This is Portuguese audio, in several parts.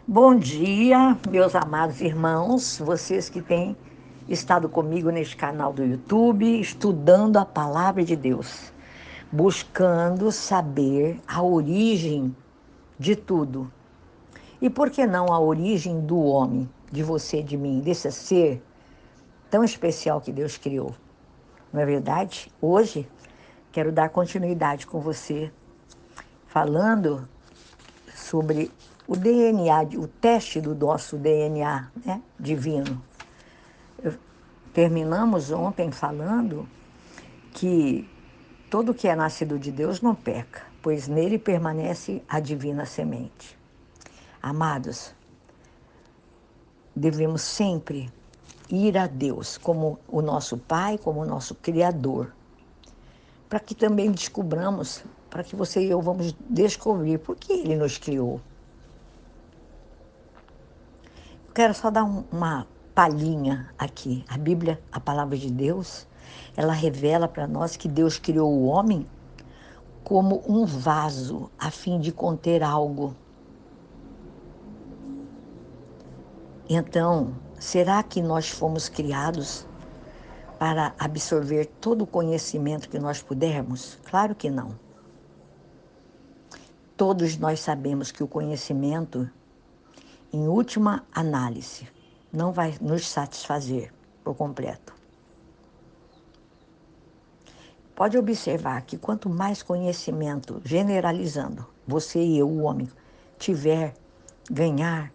Bom dia, meus amados irmãos, vocês que têm estado comigo neste canal do YouTube, estudando a palavra de Deus, buscando saber a origem de tudo. E por que não a origem do homem, de você, de mim, desse ser tão especial que Deus criou? Não é verdade? Hoje quero dar continuidade com você, falando sobre o DNA, o teste do nosso DNA, né, divino. Terminamos ontem falando que todo que é nascido de Deus não peca, pois nele permanece a divina semente. Amados, devemos sempre ir a Deus como o nosso Pai, como o nosso Criador, para que também descobramos, para que você e eu vamos descobrir por que Ele nos criou. Quero só dar uma palhinha aqui. A Bíblia, a palavra de Deus, ela revela para nós que Deus criou o homem como um vaso a fim de conter algo. Então, será que nós fomos criados para absorver todo o conhecimento que nós pudermos? Claro que não. Todos nós sabemos que o conhecimento, em última análise, não vai nos satisfazer por completo. Pode observar que quanto mais conhecimento, generalizando, você e eu, o homem, tiver, ganhar,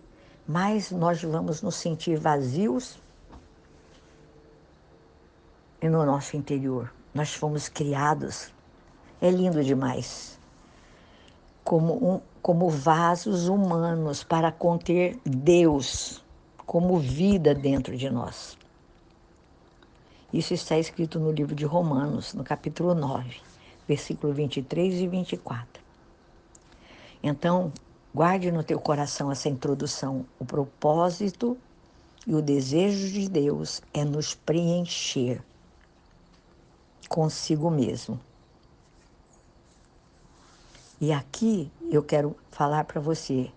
mais nós vamos nos sentir vazios e no nosso interior. Nós fomos criados, é lindo demais, como vasos humanos para conter Deus, como vida dentro de nós. Isso está escrito no livro de Romanos, no capítulo 9, versículo 23 e 24. Então, guarde no teu coração essa introdução. O propósito e o desejo de Deus é nos preencher consigo mesmo. E aqui eu quero falar para você,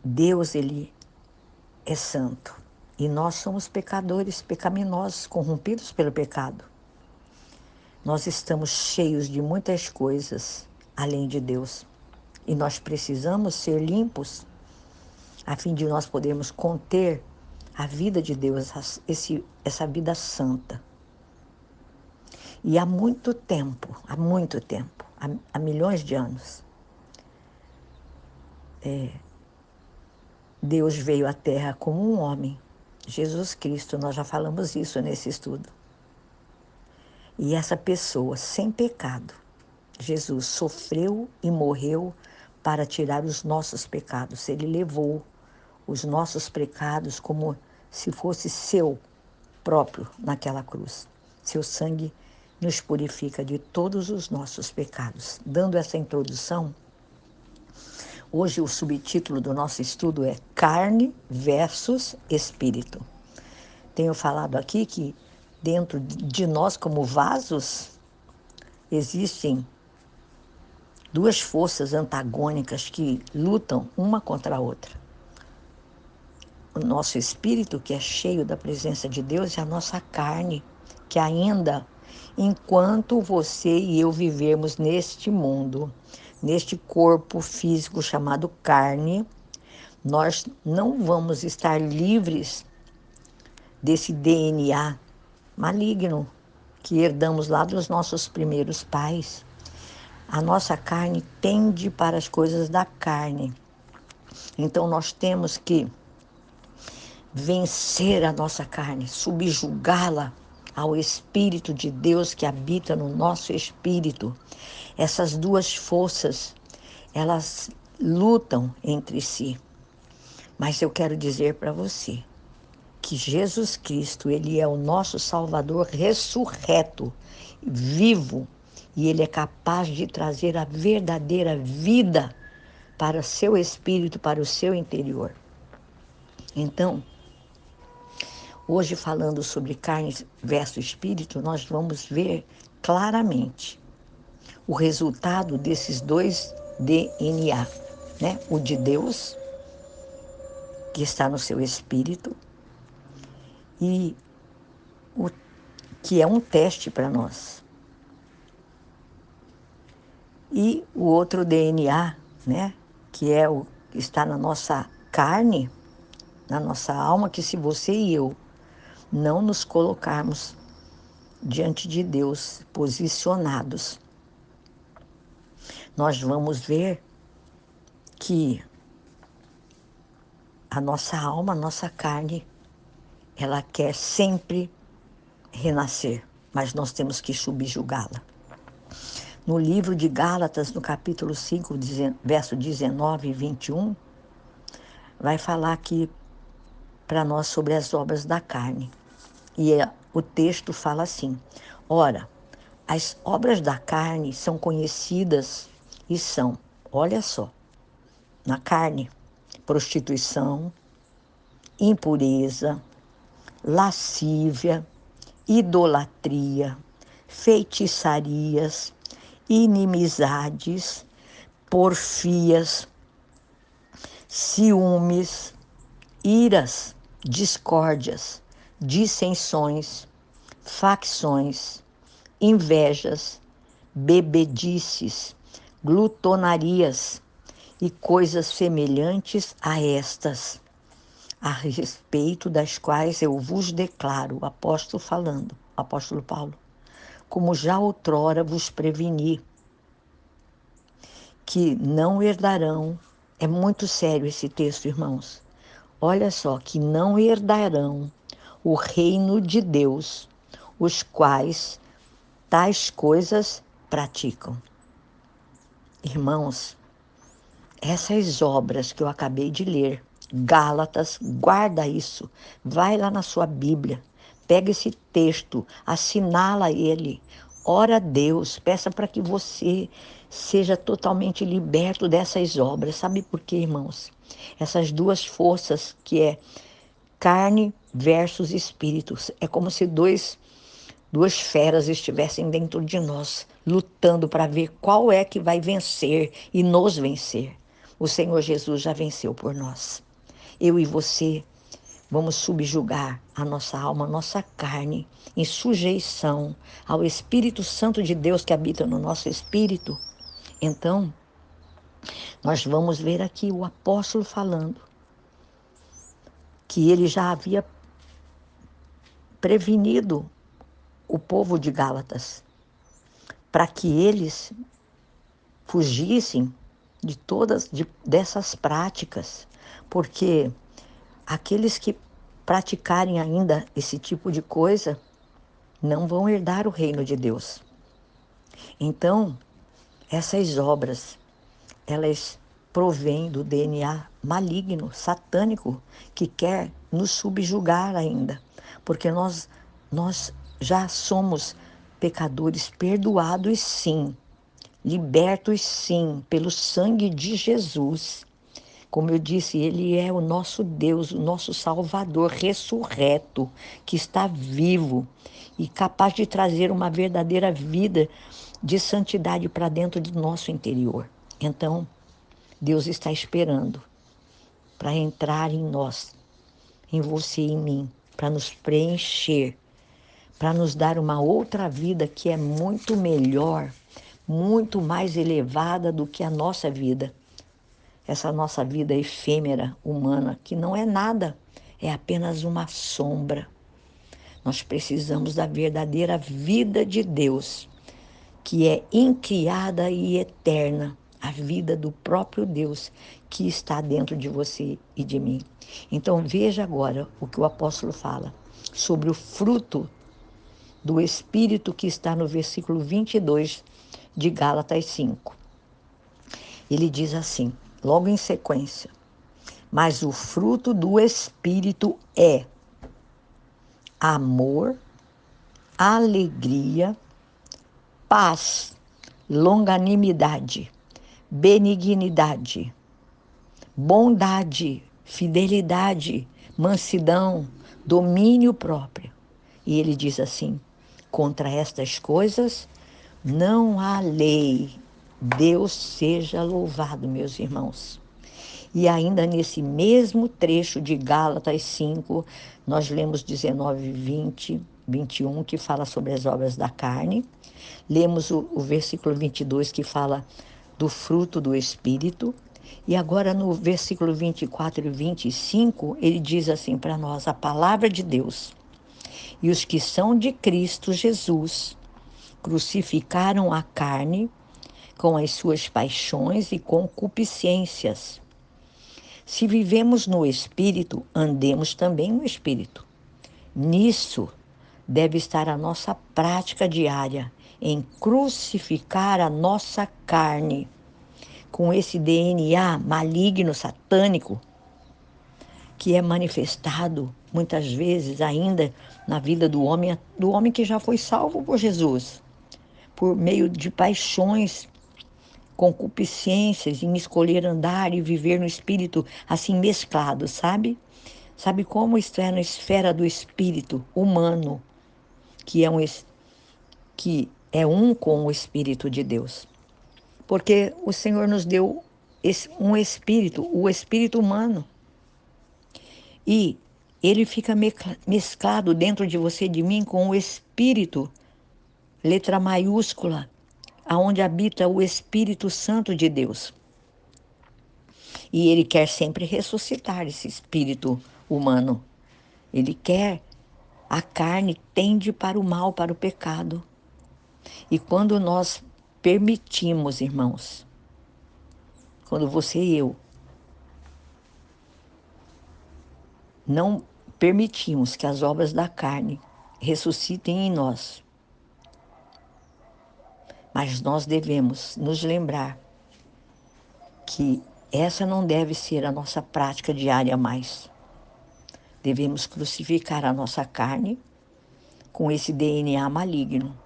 Deus, Ele é santo. E nós somos pecadores, pecaminosos, corrompidos pelo pecado. Nós estamos cheios de muitas coisas além de Deus. E nós precisamos ser limpos a fim de nós podermos conter a vida de Deus, essa vida santa. E há muito tempo, há milhões de anos, Deus veio à Terra como um homem, Jesus Cristo, nós já falamos isso nesse estudo. E essa pessoa, sem pecado, Jesus sofreu e morreu para tirar os nossos pecados. Ele levou os nossos pecados como se fosse seu próprio naquela cruz. Seu sangue nos purifica de todos os nossos pecados. Dando essa introdução, hoje o subtítulo do nosso estudo é Carne versus Espírito. Tenho falado aqui que dentro de nós, como vasos, existem duas forças antagônicas que lutam uma contra a outra. O nosso espírito, que é cheio da presença de Deus, e a nossa carne, que ainda, enquanto você e eu vivermos neste mundo, neste corpo físico chamado carne, nós não vamos estar livres desse DNA maligno que herdamos lá dos nossos primeiros pais. A nossa carne tende para as coisas da carne. Então nós temos que vencer a nossa carne, subjugá-la ao Espírito de Deus que habita no nosso espírito. Essas duas forças, elas lutam entre si. Mas eu quero dizer para você que Jesus Cristo, Ele é o nosso Salvador ressurreto, vivo, e Ele é capaz de trazer a verdadeira vida para o seu espírito, para o seu interior. Então, hoje, falando sobre carne versus espírito, nós vamos ver claramente o resultado desses dois DNA, né? O de Deus que está no seu espírito e que é um teste para nós. E o outro DNA, né, que é o que está na nossa carne, na nossa alma, que se você e eu não nos colocarmos diante de Deus, posicionados, nós vamos ver que a nossa alma, a nossa carne, ela quer sempre renascer, mas nós temos que subjugá-la. No livro de Gálatas, no capítulo 5, verso 19 e 21, vai falar aqui para nós sobre as obras da carne. E o texto fala assim: ora, as obras da carne são conhecidas e são, olha só, na carne, prostituição, impureza, lascívia, idolatria, feitiçarias, inimizades, porfias, ciúmes, iras, discórdias, dissensões, facções, invejas, bebedices, glutonarias e coisas semelhantes a estas, a respeito das quais eu vos declaro, o apóstolo Paulo, como já outrora vos preveni, que não herdarão, é muito sério esse texto, irmãos, olha só, que não herdarão o reino de Deus, os quais tais coisas praticam. Irmãos, essas obras que eu acabei de ler, Gálatas, guarda isso, vai lá na sua Bíblia, pega esse texto, assinala ele, ora a Deus, peça para que você seja totalmente liberto dessas obras. Sabe por quê, irmãos? Essas duas forças que é carne versus espíritos, é como se duas feras estivessem dentro de nós, lutando para ver qual é que vai vencer e nos vencer. O Senhor Jesus já venceu por nós. Eu e você vamos subjugar a nossa alma, a nossa carne, em sujeição ao Espírito Santo de Deus que habita no nosso espírito. Então, nós vamos ver aqui o apóstolo falando que ele já havia prevenido o povo de Gálatas para que eles fugissem de dessas práticas, porque aqueles que praticarem ainda esse tipo de coisa não vão herdar o reino de Deus. Então, essas obras, elas provêm do DNA maligno, satânico, que quer nos subjugar ainda, porque nós já somos pecadores perdoados, sim, libertos, sim, pelo sangue de Jesus. Como eu disse, Ele é o nosso Deus, o nosso Salvador ressurreto, que está vivo e capaz de trazer uma verdadeira vida de santidade para dentro do nosso interior. Então, Deus está esperando para entrar em nós, em você e em mim, para nos preencher, para nos dar uma outra vida que é muito melhor, muito mais elevada do que a nossa vida. Essa nossa vida efêmera, humana, que não é nada, é apenas uma sombra. Nós precisamos da verdadeira vida de Deus, que é incriada e eterna, a vida do próprio Deus que está dentro de você e de mim. Então veja agora o que o apóstolo fala sobre o fruto do Espírito que está no versículo 22 de Gálatas 5. Ele diz assim, logo em sequência: mas o fruto do Espírito é amor, alegria, paz, longanimidade, benignidade, bondade, fidelidade, mansidão, domínio próprio. E ele diz assim: contra estas coisas não há lei. Deus seja louvado, meus irmãos. E ainda nesse mesmo trecho de Gálatas 5, nós lemos 19, 20, 21, que fala sobre as obras da carne. Lemos o versículo 22, que fala do fruto do Espírito. E agora no versículo 24 e 25, ele diz assim para nós, a palavra de Deus. E os que são de Cristo Jesus crucificaram a carne com as suas paixões e concupiscências. Se vivemos no Espírito, andemos também no Espírito. Nisso deve estar a nossa prática diária, em crucificar a nossa carne com esse DNA maligno, satânico, que é manifestado muitas vezes ainda na vida do homem que já foi salvo por Jesus, por meio de paixões, concupiscências, em escolher andar e viver no espírito assim mesclado, sabe? Sabe como isto é na esfera do espírito humano, que é um com o Espírito de Deus. Porque o Senhor nos deu um espírito, o espírito humano. E ele fica mesclado dentro de você e de mim com o espírito, letra maiúscula, aonde habita o Espírito Santo de Deus. E ele quer sempre ressuscitar esse espírito humano. Ele quer, a carne tende para o mal, para o pecado. E quando nós permitimos, irmãos, quando você e eu não permitimos que as obras da carne ressuscitem em nós, mas nós devemos nos lembrar que essa não deve ser a nossa prática diária mais. Devemos crucificar a nossa carne com esse DNA maligno,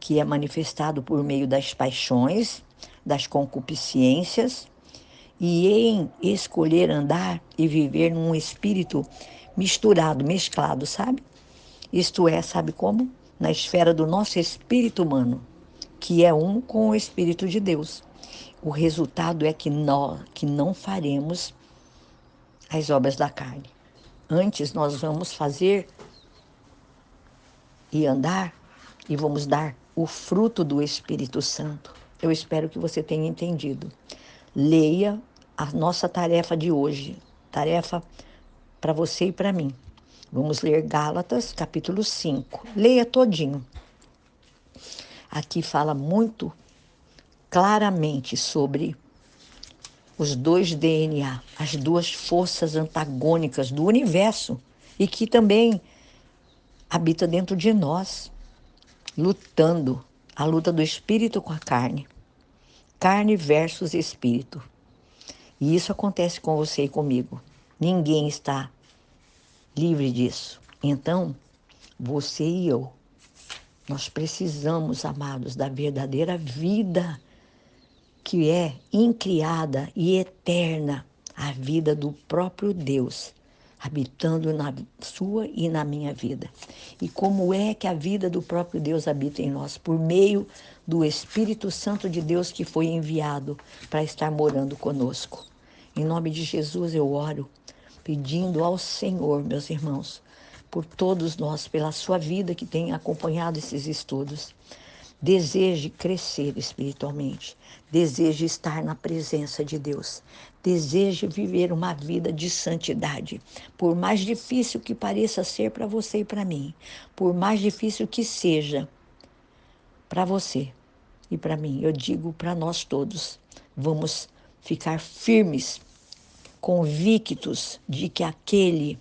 que é manifestado por meio das paixões, das concupiscências, e em escolher andar e viver num espírito misturado, mesclado, sabe? Isto é, sabe como? Na esfera do nosso espírito humano, que é um com o Espírito de Deus. O resultado é que não faremos as obras da carne. Antes nós vamos fazer e andar e vamos dar o fruto do Espírito Santo. Eu espero que você tenha entendido. Leia a nossa tarefa de hoje, tarefa para você e para mim. Vamos ler Gálatas, capítulo 5. Leia todinho. Aqui fala muito claramente sobre os dois DNA, as duas forças antagônicas do universo e que também habita dentro de nós, lutando, a luta do espírito com a carne. Carne versus espírito. E isso acontece com você e comigo. Ninguém está livre disso. Então, você e eu, nós precisamos, amados, da verdadeira vida, que é incriada e eterna, a vida do próprio Deus, habitando na sua e na minha vida. E como é que a vida do próprio Deus habita em nós? Por meio do Espírito Santo de Deus que foi enviado para estar morando conosco. Em nome de Jesus eu oro, pedindo ao Senhor, meus irmãos, por todos nós, pela sua vida que tem acompanhado esses estudos. Deseje crescer espiritualmente, deseje estar na presença de Deus, deseje viver uma vida de santidade, por mais difícil que pareça ser para você e para mim, por mais difícil que seja para você e para mim, eu digo para nós todos, vamos ficar firmes, convictos de que aquele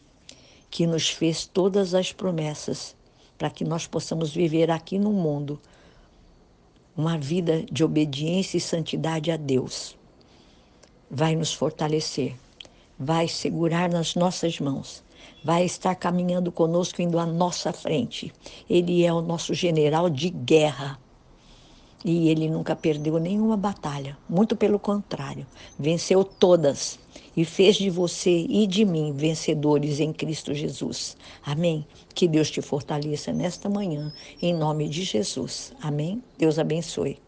que nos fez todas as promessas para que nós possamos viver aqui no mundo uma vida de obediência e santidade a Deus, vai nos fortalecer, vai segurar nas nossas mãos, vai estar caminhando conosco, indo à nossa frente. Ele é o nosso general de guerra e ele nunca perdeu nenhuma batalha, muito pelo contrário, venceu todas e fez de você e de mim vencedores em Cristo Jesus. Amém? Que Deus te fortaleça nesta manhã, em nome de Jesus. Amém? Deus abençoe.